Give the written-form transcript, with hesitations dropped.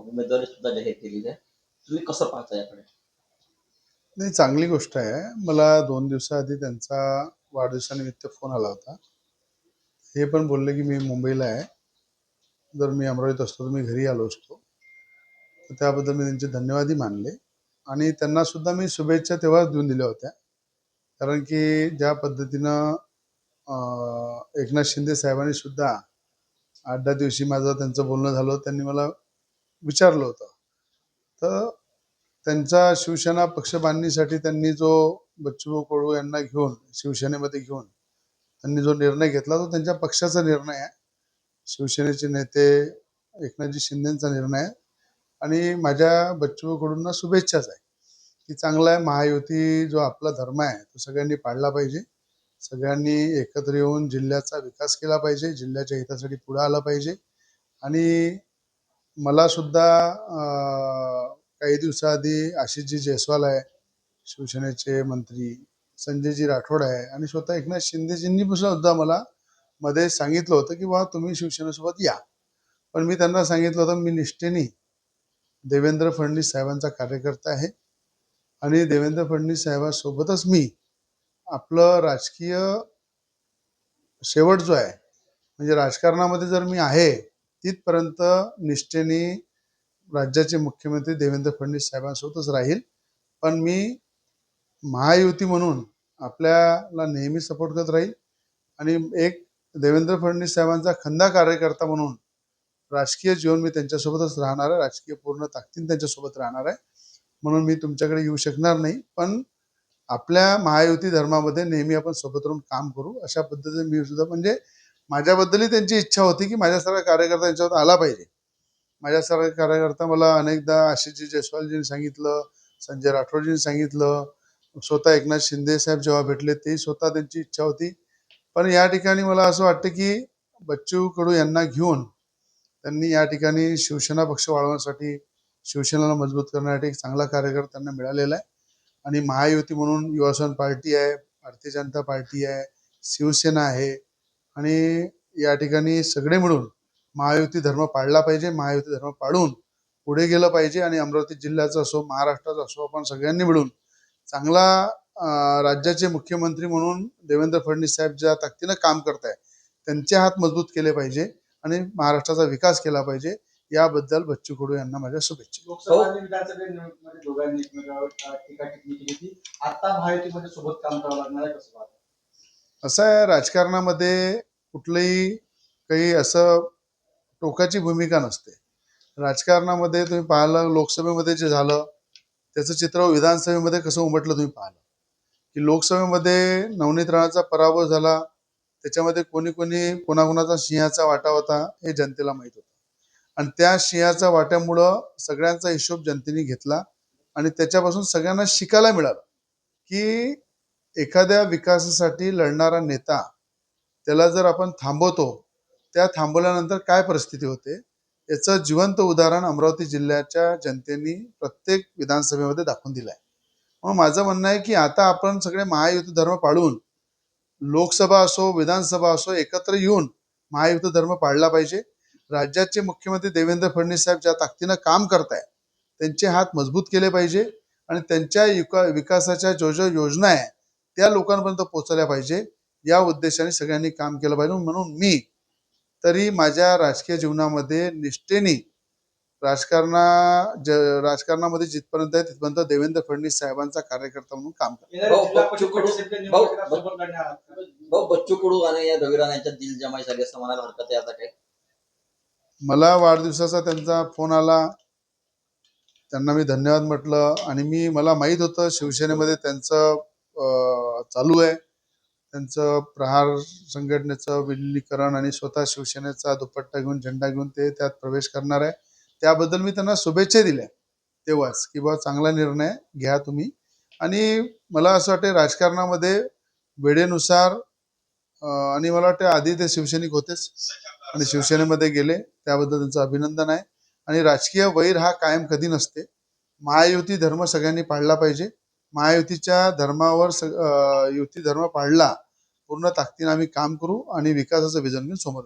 उमेदवारी सुद्धा जाहीर केलेली आहे. तुम्ही कसं पाहता याकडे? नाही, चांगली गोष्ट आहे. मला 2 दिवसाआधी त्यांचा वाढदिवसानिमित्त फोन आला होता. हे पण बोलले की मी मुंबईला आहे. जर मी अमरावतीत असतो तर मी घरी आलो असतो. तर त्याबद्दल मी त्यांचे धन्यवादही मानले आणि त्यांना सुद्धा मी शुभेच्छा तेव्हाच देऊन दिल्या होत्या. कारण की ज्या पद्धतीनं एकनाथ शिंदे साहेबांनी सुद्धा 8-10 दिवशी माझं त्यांचं बोलणं झालं. त्यांनी मला विचारलं होतं. तर त्यांचा शिवसेना पक्ष बांधणीसाठी त्यांनी जो बच्चूभाऊ कडू यांना घेऊन शिवसेनेमध्ये घेऊन त्यांनी जो निर्णय घेतला तो त्यांच्या पक्षाचा निर्णय आहे. शिवसेनेचे नेते एकनाथजी शिंदेचा निर्णय आहे आणि माझ्या बच्चूभाऊ कडूंना शुभेच्छाच आहे की चांगला आहे. महायुती जो आपला धर्म आहे तो सगळ्यांनी पाळला पाहिजे. सगळ्यांनी एकत्र येऊन जिल्ह्याचा विकास केला पाहिजे. जिल्ह्याच्या हितासाठी पुढे आला पाहिजे. आणि मला सुद्धा काही दिवसाआधी आशिषजी जयस्वाल आहे, शिवसेनेचे मंत्री, संजयजी राठोड आहे आणि स्वतः एकनाथ शिंदेजींनी सुद्धा मला मध्ये सांगितलं होतं की बाबा तुम्ही शिवसेनेसोबत या. पण मी त्यांना सांगितलं होतं मी निष्ठेने देवेंद्र फडणवीस साहेबांचा कार्यकर्ता आहे आणि देवेंद्र फडणवीस साहेबांसोबतच मी आपलं राजकीय शेवट जो आहे म्हणजे राजकारणामध्ये जर मी आहे तिथपर्यंत निष्ठेने राज्याचे मुख्यमंत्री देवेंद्र फडणवीस साहेबांसोबतच राहील. पण मी महायुती म्हणून आपल्याला नेहमी सपोर्ट करत राहील आणि एक देवेंद्र फडणवीस साहेबांचा खंदा कार्यकर्ता म्हणून राजकीय जीवन मी त्यांच्यासोबतच राहणार आहे. राजकीय पूर्ण ताकदीने त्यांच्यासोबत राहणार आहे. म्हणून मी तुमच्याकडे येऊ शकणार नाही. पण आपल्या महायुती धर्मामध्ये नेहमी आपण सोबत राहून काम करू अशा पद्धतीने मी सुद्धा म्हणजे माझ्याबद्दलही त्यांची इच्छा होती की माझ्यासारखा कार्यकर्ता यांच्यावर आला पाहिजे. माझ्यासारखा कार्यकर्ता मला अनेकदा आशिषजी जयस्वालजींनी सांगितलं, संजय राठोडजींनी सांगितलं, स्वतः एकनाथ शिंदे साहेब जेव्हा भेटले ते स्वतः त्यांची इच्छा होती. पण या ठिकाणी मला असं वाटतं की बच्चू कडू यांना घेऊन त्यांनी या ठिकाणी शिवसेना पक्ष वाढवण्यासाठी शिवसेनेला मजबूत करण्यासाठी एक चांगला कार्यकर्ता त्यांना मिळालेला आहे. आणि महायुती म्हणून युवासेना पार्टी आहे, भारतीय जनता पार्टी आहे, शिवसेना आहे आणि या ठिकाणी सगळे मिळून महायुती धर्म पाळला पाहिजे. महायुती धर्म पाळून पुढे गेलं पाहिजे आणि अमरावती जिल्ह्याचा असो महाराष्ट्राचा असो आपण सगळ्यांनी मिळून चांगला राज्याचे मुख्यमंत्री म्हणून देवेंद्र फडणवीस साहेब ज्या ताकदीनं काम करताय त्यांचे हात मजबूत केले पाहिजे आणि महाराष्ट्राचा विकास केला पाहिजे. याबद्दल बच्चू कडू यांना माझ्या शुभेच्छा. लोकसभा आणि विधानसभा निवडणुकीमध्ये दोघांनी एकमेकांवर टीका टिप्पणी केली की आता महायुतीमध्ये सोबत काम करावं लागणार आहे. कसं पाहता? असं आहे राजकारणामध्ये कुठलंही काही असं टोकाची भूमिका नसते. राजकारणामध्ये तुम्ही पाहिलं लोकसभेमध्ये जे झालं त्याचं चित्र विधानसभेमध्ये कसं उमटलं तुम्ही पाहिलं की लोकसभेमध्ये नवनीत राणाचा पराभव झाला. त्याच्यामध्ये कोणी कोणी कोणाकोणाचा सिंहाचा वाटा होता हे जनतेला माहीत होतं आणि त्या सिंहाच्या वाट्यामुळं सगळ्यांचा हिशोब जनतेने घेतला आणि त्याच्यापासून सगळ्यांना शिकायला मिळालं की एखाद्या विकासासाठी लढणारा नेता त्याला जर आपण थांबवतो त्या थांबवल्यानंतर काय परिस्थिती होते याचं जिवंत उदाहरण अमरावती जिल्ह्याच्या जनतेने प्रत्येक विधानसभेमध्ये दाखवून दिलं आहे. मग माझं म्हणणं आहे की आता आपण सगळे महायुती धर्म पाळून लोकसभा असो विधानसभा असो एकत्र येऊन महायुती धर्म पाळला पाहिजे. राज्याचे मुख्यमंत्री देवेंद्र फडणवीस साहेब ज्या ताकदीनं काम करताय त्यांचे हात मजबूत केले पाहिजे आणि त्यांच्या विकासाच्या ज्या योजना आहे त्या लोकांपर्यंत पोहोचल्या पाहिजे. या उद्देशाने सगळ्यांनी काम केलं पाहिजे. म्हणून मी तरी माझ्या राजकीय जीवनामध्ये निष्ठेने राजकारणामध्ये जिथपर्यंत आहे तिथपर्यंत देवेंद्र फडणवीस साहेबांचा कार्यकर्ता म्हणून काम बच्चू कडू आणि या रवी राणा यांच्यात दिलजमाई झाली असं म्हणायला हरकत आहे. आता काय मला वाढदिवसाचा त्यांचा फोन आला, त्यांना मी धन्यवाद म्हटलं आणि मला माहीत होतं शिवसेनेमध्ये त्यांचं चालू आहे त्यांचं प्रहार संघटनेचं विलिनीकरण आणि स्वतः शिवसेनेचा दुपट्टा घेऊन झेंडा घेऊन ते त्यात प्रवेश करणार आहे. त्याबद्दल मी त्यांना शुभेच्छा दिल्या तेव्हाच की बाबा चांगला निर्णय घ्या तुम्ही. आणि मला असं वाटतं राजकारणामध्ये वेळेनुसार आणि मला वाटतं आधी ते शिवसैनिक होतेच आणि शिवसेनेमध्ये गेले त्याबद्दल त्यांचं अभिनंदन आहे. आणि राजकीय वैर हा कायम कधी नसते. महायुती धर्म सगळ्यांनी पाळला पाहिजे. महायुतीच्या धर्मावर युती धर्म पाळला पूर्ण ताकदीने आम्ही काम करू आणि विकासाचं विजन घेऊन समोर